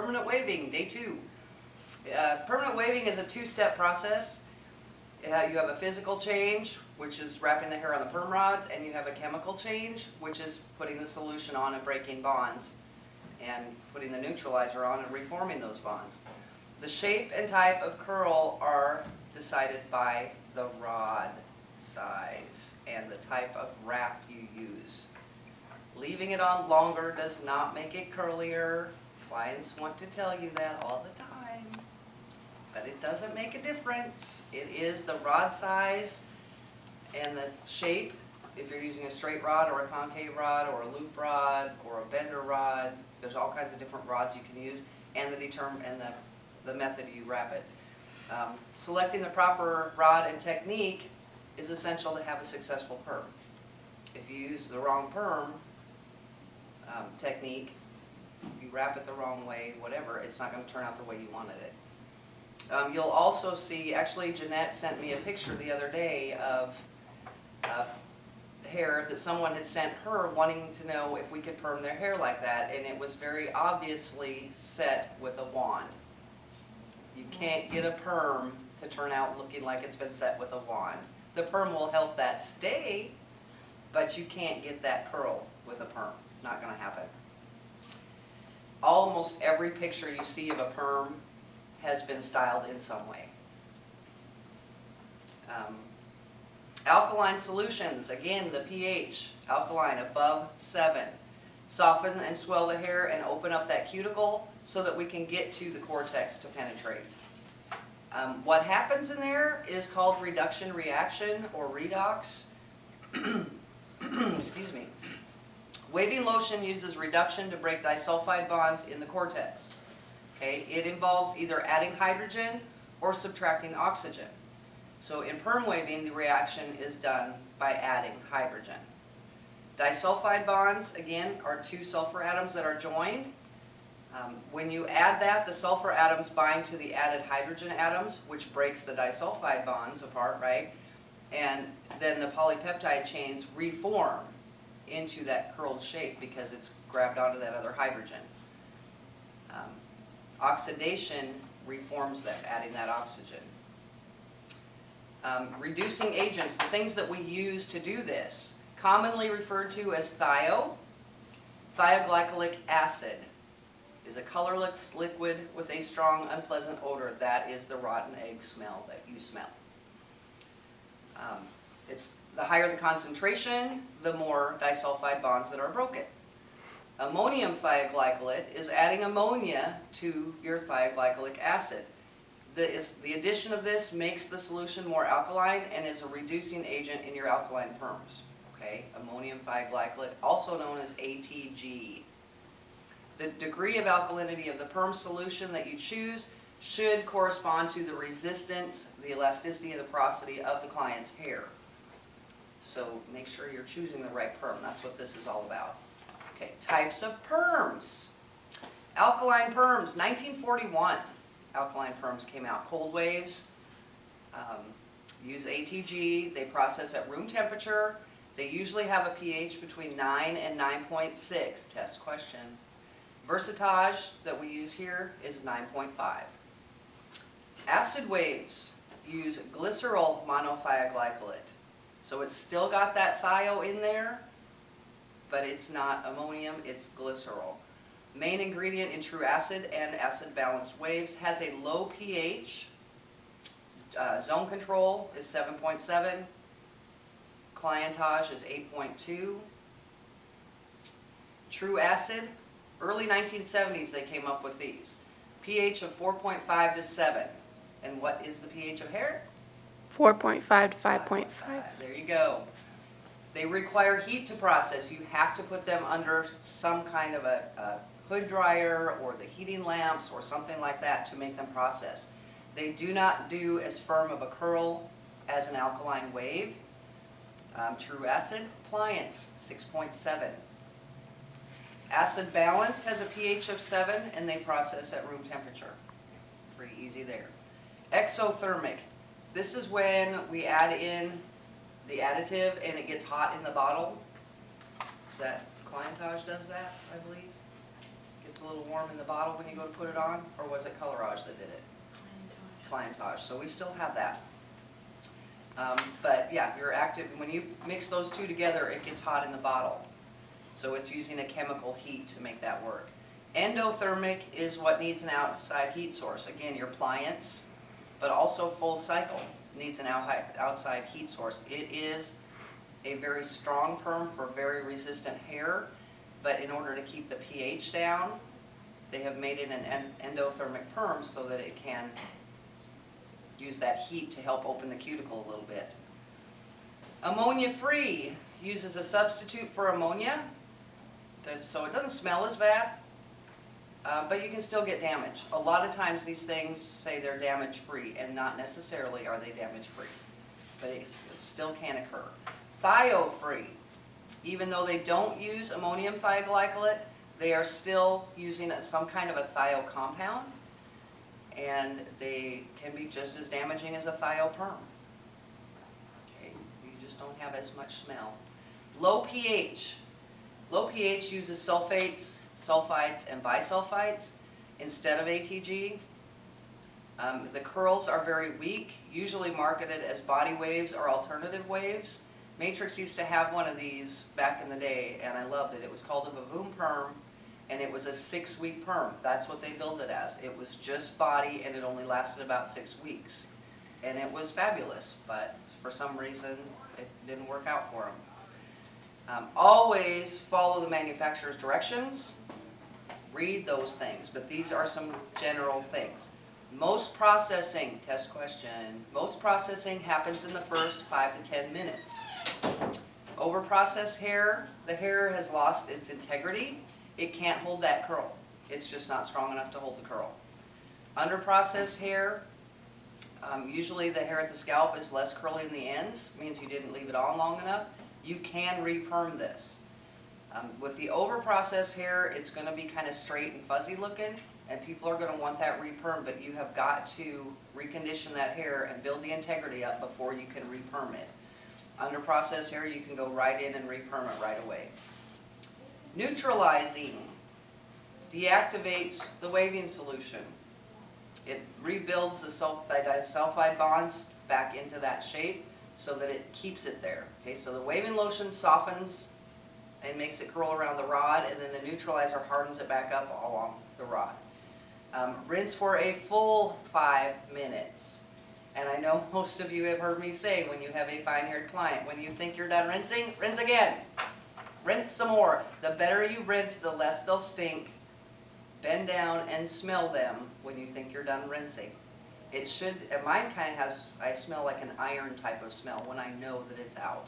Permanent waving, day 2. Permanent waving is a 2-step process. You have a physical change, which is wrapping the hair on the perm rods, and you have a chemical change, which is putting the solution on and breaking bonds, and putting the neutralizer on and reforming those bonds. The shape and type of curl are decided by the rod size and the type of wrap you use. Leaving it on longer does not make it curlier. Clients want to tell you that all the time, but it doesn't make a difference. It is the rod size and the shape. If you're using a straight rod or a concave rod or a loop rod or a bender rod, there's all kinds of different rods you can use, and the method you wrap it. Selecting the proper rod and technique is essential to have a successful perm. If you use the wrong perm technique, you wrap it the wrong way, whatever, it's not going to turn out the way you wanted it. You'll also see, actually Jeanette sent me a picture the other day of hair that someone had sent her wanting to know if we could perm their hair like that, and it was very obviously set with a wand. You can't get a perm to turn out looking like it's been set with a wand. The perm will help that stay, but you can't get that curl with a perm. Not going to happen. Almost every picture you see of a perm has been styled in some way. Alkaline solutions, again the pH, alkaline above 7. Soften and swell the hair and open up that cuticle so that we can get to the cortex to penetrate. What happens in there is called reduction reaction or redox. Excuse me. Waving lotion uses reduction to break disulfide bonds in the cortex. Okay, it involves either adding hydrogen or subtracting oxygen. So in perm waving, the reaction is done by adding hydrogen. Disulfide bonds, again, are 2 sulfur atoms that are joined. When you add that, the sulfur atoms bind to the added hydrogen atoms, which breaks the disulfide bonds apart, right? And then the polypeptide chains reform into that curled shape because it's grabbed onto that other hydrogen. Oxidation reforms that, adding that oxygen. Reducing agents, the things that we use to do this, commonly referred to as thioglycolic acid, is a colorless liquid with a strong, unpleasant odor. That is the rotten egg smell that you smell. The higher the concentration, the more disulfide bonds that are broken. Ammonium thioglycolate is adding ammonia to your thioglycolic acid. The addition of this makes the solution more alkaline and is a reducing agent in your alkaline perms. Okay, ammonium thioglycolate, also known as ATG. The degree of alkalinity of the perm solution that you choose should correspond to the resistance, the elasticity, and the porosity of the client's hair. So make sure you're choosing the right perm. That's what this is all about. Okay, types of perms. Alkaline perms, 1941. Alkaline perms came out. Cold waves, use ATG. They process at room temperature. They usually have a pH between 9 and 9.6. Test question. Versatage that we use here is 9.5. Acid waves use glycerol monothioglycolate. So it's still got that thio in there, but it's not ammonium, it's glycerol. Main ingredient in true acid and acid balanced waves has a low pH. Zone control is 7.7. Clientage is 8.2. True acid, early 1970s they came up with these. pH of 4.5 to 7. And what is the pH of hair? 4.5 to 5.5. There you go. They require heat to process. You have to put them under some kind of a hood dryer or the heating lamps or something like that to make them process. They do not do as firm of a curl as an alkaline wave. True acid, appliance, 6.7. Acid balanced has a pH of 7 and they process at room temperature. Pretty easy there. Exothermic. This is when we add in the additive and it gets hot in the bottle. Clientage does that, I believe. gets a little warm in the bottle when you go to put it on, or was it Colorage that did it? Clientage, so we still have that. But yeah, you're active, when you mix those two together, it gets hot in the bottle. So it's using a chemical heat to make that work. Endothermic is what needs an outside heat source. Again, your appliance, but also full cycle needs an outside heat source. It is a very strong perm for very resistant hair, but in order to keep the pH down, they have made it an endothermic perm so that it can use that heat to help open the cuticle a little bit. Ammonia-free uses a substitute for ammonia, so it doesn't smell as bad, but you can still get damage. A lot of times these things say they're damage-free, and not necessarily are they damage-free, but it still can occur. Thio-free, even though they don't use ammonium thioglycolate, they are still using some kind of a thio compound, and they can be just as damaging as a thio perm. Okay, you just don't have as much smell. Low pH. Low pH uses sulfates, sulfites, and bisulfites instead of ATG. The curls are very weak, usually marketed as body waves or alternative waves. Matrix used to have one of these back in the day, and I loved it. It was called a Baboon Perm, and it was a 6-week perm. That's what they billed it as. It was just body, and it only lasted about 6 weeks. And it was fabulous, but for some reason, it didn't work out for them. Always follow the manufacturer's directions. Read those things, but these are some general things. Most processing, test question, most processing happens in the first 5 to 10 minutes. Over-processed hair, the hair has lost its integrity. It can't hold that curl. It's just not strong enough to hold the curl. Under-processed hair, usually the hair at the scalp is less curly in the ends, means you didn't leave it on long enough. You can re-perm this. With the over-processed hair, it's going to be kind of straight and fuzzy looking, and people are going to want that re-perm, but you have got to recondition that hair and build the integrity up before you can re-perm it. Under-processed hair, you can go right in and re-perm it right away. Neutralizing deactivates the waving solution. It rebuilds the disulfide bonds back into that shape so that it keeps it there. Okay, so the waving lotion softens and makes it curl around the rod, and then the neutralizer hardens it back up along the rod. Rinse for a full 5 minutes. And I know most of you have heard me say, when you have a fine-haired client, when you think you're done rinsing, rinse again. Rinse some more. The better you rinse, the less they'll stink. Bend down and smell them when you think you're done rinsing. It should, and mine kind of has, I smell like an iron type of smell when I know that it's out.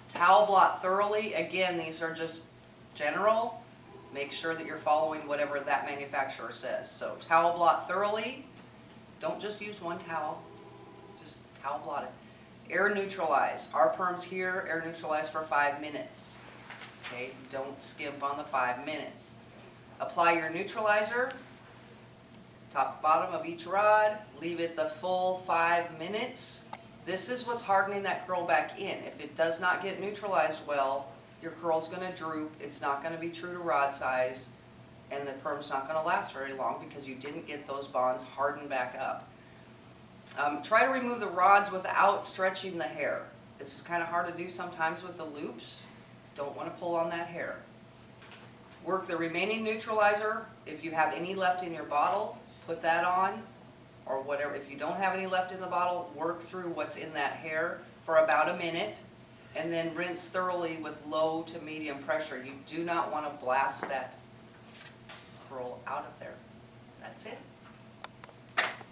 Towel blot thoroughly. Again, these are just general. Make sure that you're following whatever that manufacturer says. So towel blot thoroughly. Don't just use one towel. Just towel blot it. Air neutralize. Our perms here, air neutralize for 5 minutes. Okay, don't skimp on the 5 minutes. Apply your neutralizer, top bottom of each rod. Leave it the full 5 minutes. This is what's hardening that curl back in. If it does not get neutralized well, your curl's going to droop. It's not going to be true to rod size, and the perm's not going to last very long because you didn't get those bonds hardened back up. Try to remove the rods without stretching the hair. This is kind of hard to do sometimes with the loops. Don't want to pull on that hair. Work the remaining neutralizer. If you have any left in your bottle, put that on, or whatever. If you don't have any left in the bottle, work through what's in that hair for about a minute, and then rinse thoroughly with low to medium pressure. You do not want to blast that curl out of there. That's it.